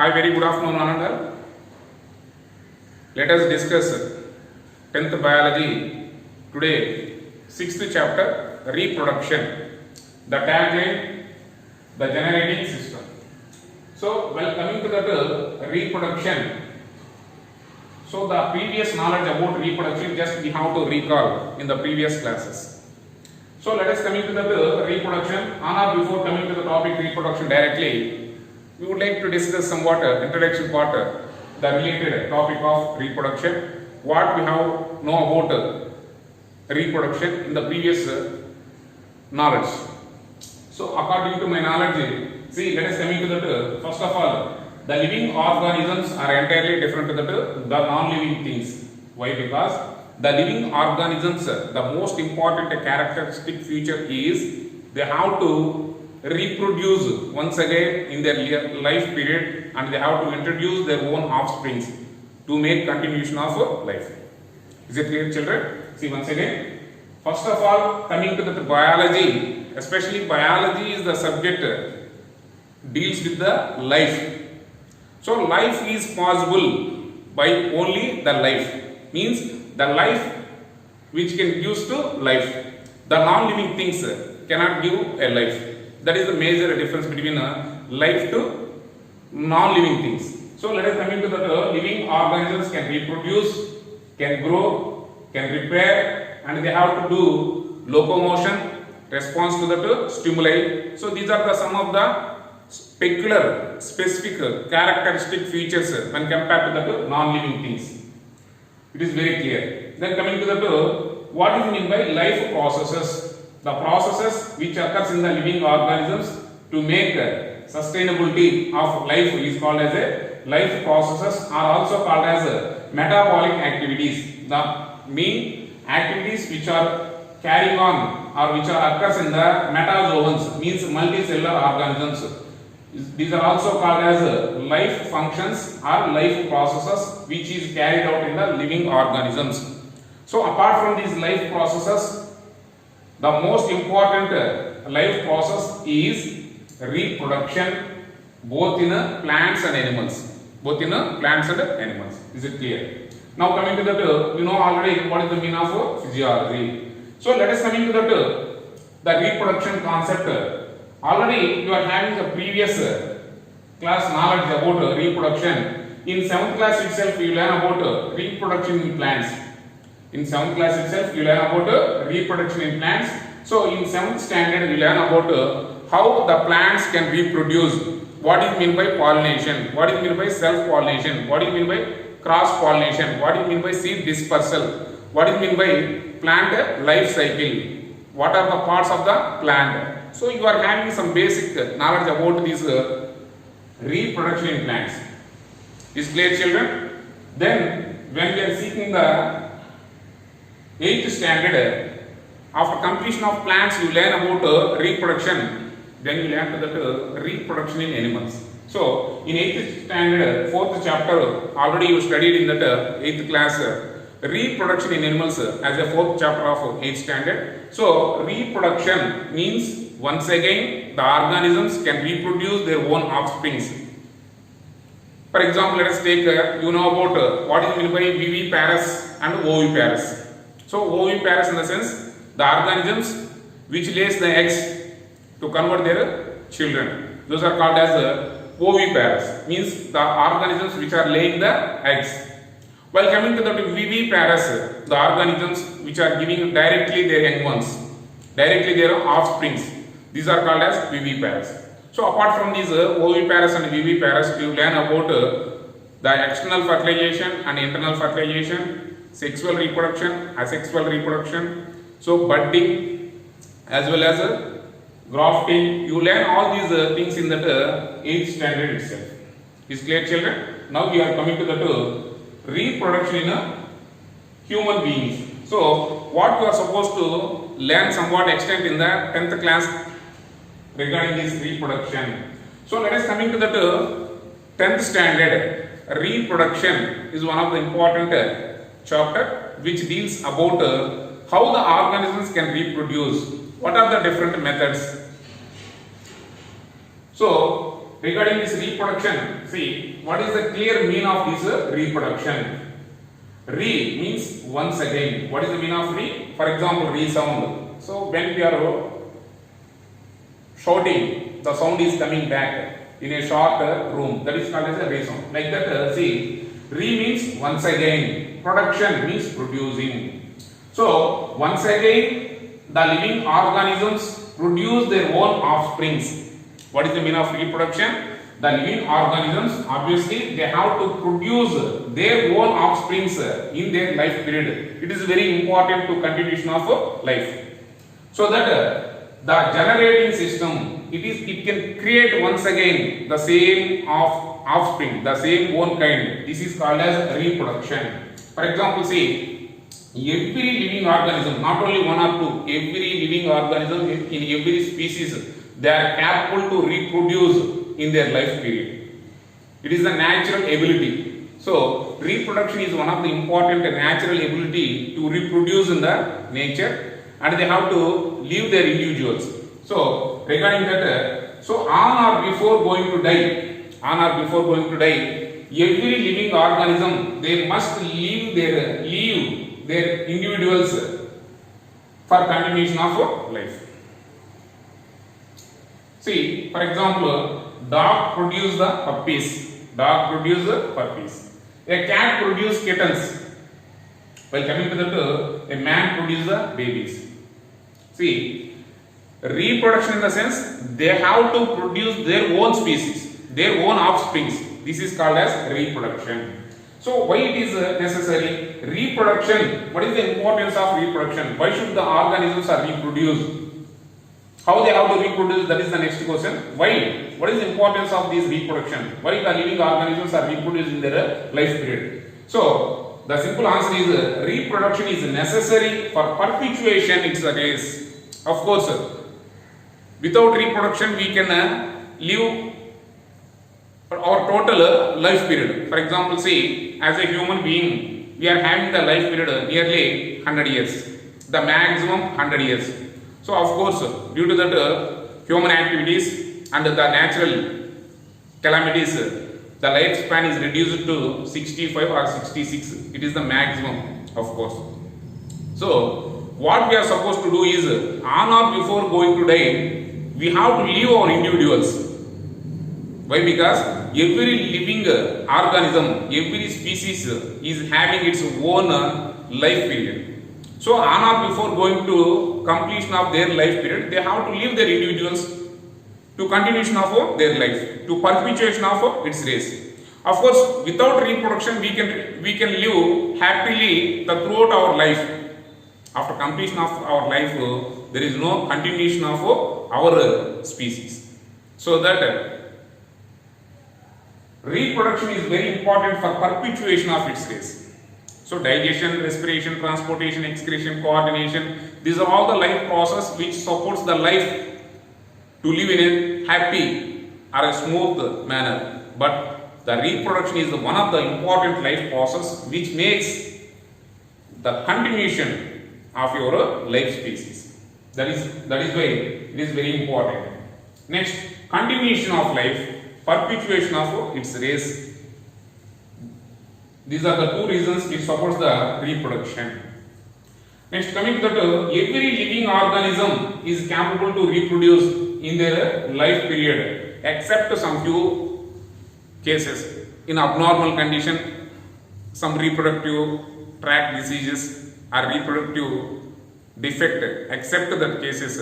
Hi, very good afternoon, Ananda. Let us discuss 10th biology today, 6th chapter, reproduction. The tagline, the generating system. So, while coming to that reproduction, so the previous knowledge about reproduction just we have to recall in the previous classes. So, let us coming to the reproduction. On or before coming to the topic reproduction directly, we would like to discuss somewhat introduction part, the related topic of reproduction. What we have know about reproduction in the previous knowledge. So, according to my knowledge, see, let us coming to that. First of all, the living organisms are entirely different to the non-living things. Why? Because the living organisms, the most important characteristic feature is they have to reproduce once again in their life period, and they have to introduce their own offsprings to make continuation of life. Is it clear, children? See, once again, first of all, coming to the biology, especially biology is the subject deals with the life. So life is possible by only the life, means the life which can give to life. The non-living things cannot give a life. That is the major difference between life to non-living things. So let us come into the living organisms can reproduce, can grow, can repair, and they have to do locomotion, response to the stimuli. So these are the some of the peculiar, specific, characteristic features when compared to the non-living things. It is very clear. Then coming to the what is meant by life processes? The processes which occurs in the living organisms to make sustainability of life is called as a life processes, are also called as metabolic activities. The main activities which are carrying on or which are occurs in the metazoans, means multicellular organisms. These are also called as life functions or life processes which is carried out in the living organisms. So apart from these life processes, the most important life process is reproduction, both in plants and animals. Both in plants and animals. Is it clear? Now coming to that, we know already what is the meaning of physiology. So let us coming to that, the reproduction concept. Already you are having the previous class knowledge about reproduction. In 7th class itself you learn about reproduction in plants. In 7th class itself you learn about reproduction in plants. So in 7th standard you learn about how the plants can reproduce. What is meant by pollination? What is meant by self-pollination? What is meant by cross-pollination? What is meant by seed dispersal? What is meant by plant life cycle? What are the parts of the plant? So you are having some basic knowledge about this reproduction in plants. Is clear, children? Then when we are seeking the 8th standard, after completion of plants you learn about reproduction, then you learn that reproduction in animals. So in 8th standard, 4th chapter, already you studied in that 8th class reproduction in animals as a 4th chapter of 8th standard. So reproduction means once again the organisms can reproduce their own offsprings. For example, let us take you know about what is meant by viviparous and oviparous. So oviparous in the sense the organisms which lays the eggs to convert their children. Those are called as oviparous, means the organisms which are laying the eggs. While coming to the viviparous, the organisms which are giving directly their young ones, directly their offsprings. These are called as viviparous. So apart from these oviparous and viviparous, you learn about the external fertilization and internal fertilization, sexual reproduction, asexual reproduction, so budding as well as grafting. You learn all these things in that 8th standard itself. Is clear, children? Now we are coming to the reproduction in human beings. So what you are supposed to learn somewhat extent in the 10th class regarding this reproduction. So let us coming to that 10th standard. Reproduction is one of the important chapter which deals about how the organisms can reproduce. What are the different methods? So regarding this reproduction, see what is the clear meaning of this reproduction? Re means once again. What is the meaning of re? For example, resound. So when we are shouting, the sound is coming back in a short room. That is called as a resound. Like that, see, re means once again. Production means producing. So once again, the living organisms produce their own offsprings. What is the meaning of reproduction? The living organisms, obviously, they have to produce their own offsprings in their life period. It is very important to continuation of life. So that the generating system, it can create once again the same offspring, the same own kind. This is called as reproduction. For example, see, every living organism, not only one or two, every living organism in every species, they are capable to reproduce in their life period. It is a natural ability. So reproduction is one of the important natural ability to reproduce in the nature, and they have to leave their individuals. So regarding that, so on or before going to die, every living organism, they must leave their individuals for continuation of life. See, for example, dog produce the puppies. A cat produce kittens. While coming to that, a man produce the babies. See, reproduction in the sense, they have to produce their own species, their own offsprings. This is called as reproduction. So why it is necessary? Reproduction, what is the importance of reproduction? Why should the organisms are reproduced? How they have to reproduce, that is the next question. Why? What is the importance of this reproduction? Why the living organisms are reproduced in their life period? So, the simple answer is reproduction is necessary for perpetuation, it's the case. Of course, without reproduction we can live our total life period. For example, see, as a human being, we are having the life period nearly 100 years, the maximum 100 years. So of course, due to that human activities and the natural calamities, the lifespan is reduced to 65 or 66. It is the maximum, of course. So what we are supposed to do is, on or before going to die, we have to leave our individuals. Why? Because every living organism, every species is having its own life period. So on or before going to completion of their life period, they have to leave their individuals to continuation of their life, to perpetuation of its race. Of course, without reproduction, we can live happily throughout our life. After completion of our life, there is no continuation of our species. So that reproduction is very important for perpetuation of its race. So digestion, respiration, transportation, excretion, coordination, these are all the life process which supports the life to live in a happy or a smooth manner. But the reproduction is one of the important life process which makes the continuation of your life species. That is why it is very important. Next, continuation of life, perpetuation of its race. These are the two reasons it supports the reproduction. Next, coming to that, every living organism is capable to reproduce in their life period, except some few cases. In abnormal condition, some reproductive tract diseases or reproductive defect, except that cases,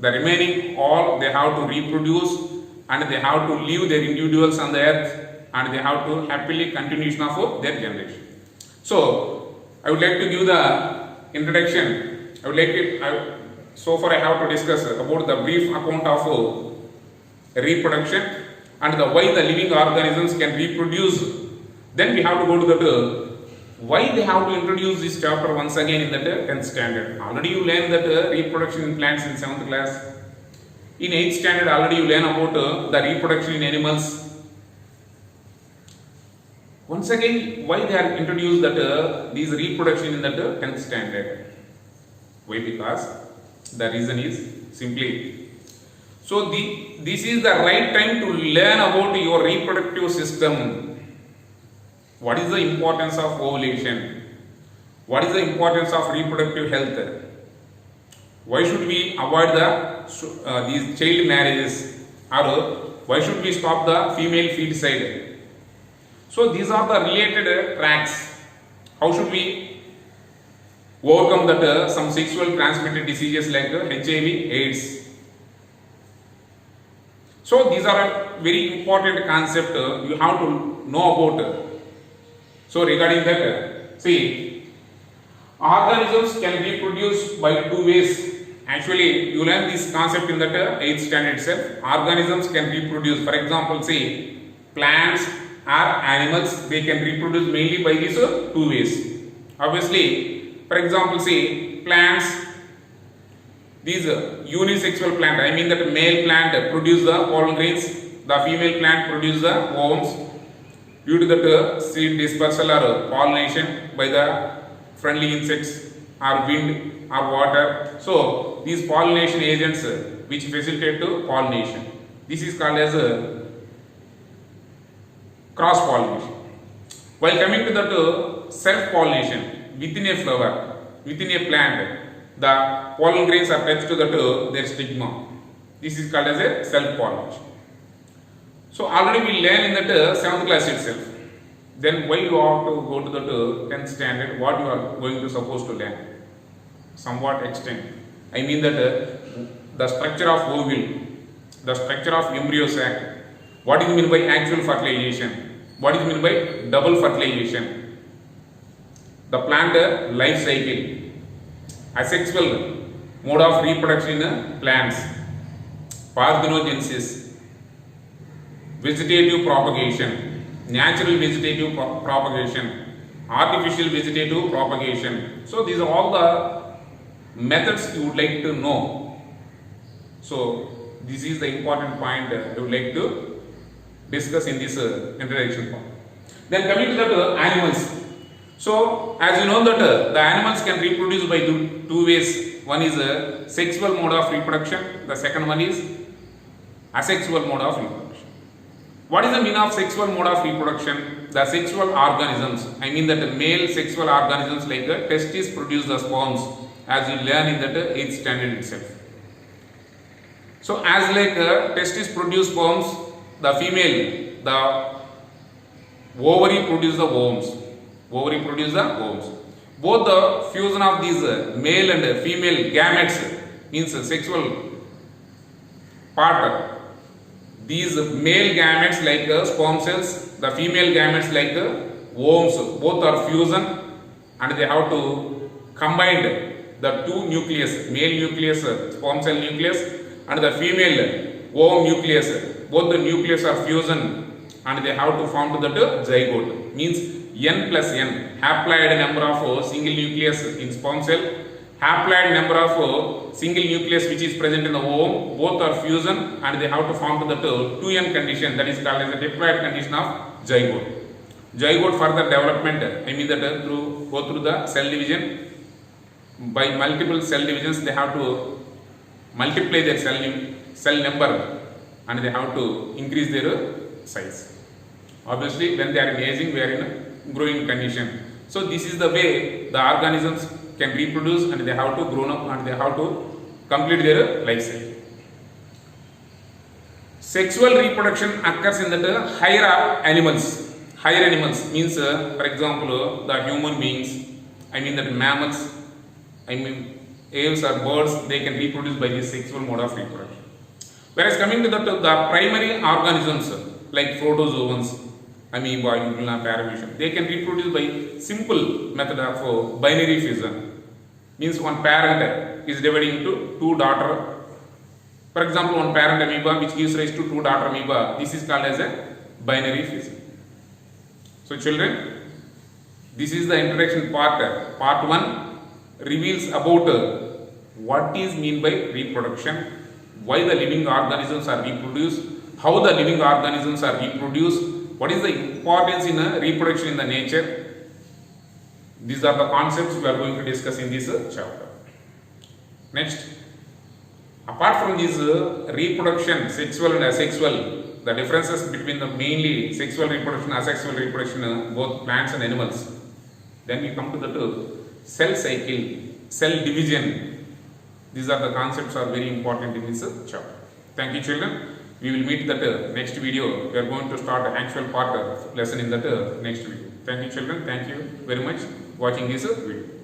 the remaining all they have to reproduce and they have to leave their individuals on the earth, and they have to happily continuation of their generation. So I would like to give the introduction. So far I have to discuss about the brief account of reproduction and the why the living organisms can reproduce. Then we have to go to the why they have to introduce this chapter once again in the 10th standard. Already you learned that reproduction in plants in 7th class. In 8th standard already you learn about the reproduction in animals. Once again, why they are introduced that these reproduction in the 10th standard? Why? Because the reason is simply, So this is the right time to learn about your reproductive system. What is the importance of ovulation? What is the importance of reproductive health? Why should we avoid these child marriages, or why should we stop the female feticide? So these are the related tracks. How should we overcome that some sexual transmitted diseases like HIV, AIDS? So these are a very important concept you have to know about. So regarding that, see, organisms can reproduce by two ways. Actually, you learn this concept in that 8th standard itself. Organisms can reproduce. For example, say plants or animals, they can reproduce mainly by these two ways. Obviously, for example, say plants, these unisexual plant, I mean that male plant produce the pollen grains, the female plant produce the ovules. Due to that seed dispersal or pollination by the friendly insects or wind or water. So these pollination agents which facilitate to pollination. This is called as cross pollination. While coming to that self pollination, within a flower, within a plant, the pollen grains are attached to that their stigma. This is called as a self pollination. So already we learn in that 7th class itself. Then why you have to go to the 10th standard? What you are going to supposed to learn? Somewhat extent. I mean that the structure of ovule, the structure of embryo sac. What is meant by actual fertilization? What is meant by double fertilization? The plant life cycle, asexual mode of reproduction in plants, parthenogenesis, vegetative propagation, natural vegetative propagation, artificial vegetative propagation. So these are all the methods you would like to know. So this is the important point I would like to discuss in this introduction part. Then coming to the animals. So as you know that the animals can reproduce by two ways. One is sexual mode of reproduction. The second one is asexual mode of reproduction. What is the meaning of sexual mode of reproduction? The sexual organisms, I mean that the male sexual organisms like the testes produce the sperms, as you learn in that 8th standard itself. So as like testes produce sperms, the female, the ovary produce the ovules. Ovary produce the ovules. Both the fusion of these male and female gametes means sexual part. These male gametes like sperm cells, the female gametes like ovules, both are fusion and they have to combine the two nucleus, male nucleus, sperm cell nucleus and the female ovum nucleus. Both the nucleus are fusion and they have to form to the zygote. Means n plus n, haploid number of single nucleus in sperm cell, haploid number of single nucleus which is present in the ovum, both are fusion and they have to form to the 2n condition, that is called as the diploid condition of zygote. Zygote further development, I mean that go through the cell division. By multiple cell divisions they have to multiply their cell number and they have to increase their size. Obviously when they are in aging, we are in a growing condition. So this is the way the organisms can reproduce and they have to grow up and they have to complete their life cycle. Sexual reproduction occurs in the higher animals. Higher animals means for example the human beings, I mean that mammals, I mean aves or birds, they can reproduce by this sexual mode of reproduction. Whereas coming to the primary organisms like protozoans, amoeba, uvula, paramecium, they can reproduce by simple method of binary fission. Means one parent is dividing into two daughter. For example, one parent amoeba which gives rise to two daughter amoeba. This is called as a binary fission. So children, this is the introduction part. Part 1 reveals about what is mean by reproduction, why the living organisms are reproduced, how the living organisms are reproduced, what is the importance in reproduction in the nature. These are the concepts we are going to discuss in this chapter. Next, Apart from this reproduction, sexual and asexual, the differences between the mainly sexual reproduction, asexual reproduction, both plants and animals. Then we come to the cell cycle, cell division. These are the concepts are very important in this chapter. Thank you, children. We will meet that next video. We are going to start the actual part of lesson in that next video. Thank you, children. Thank you very much watching this video.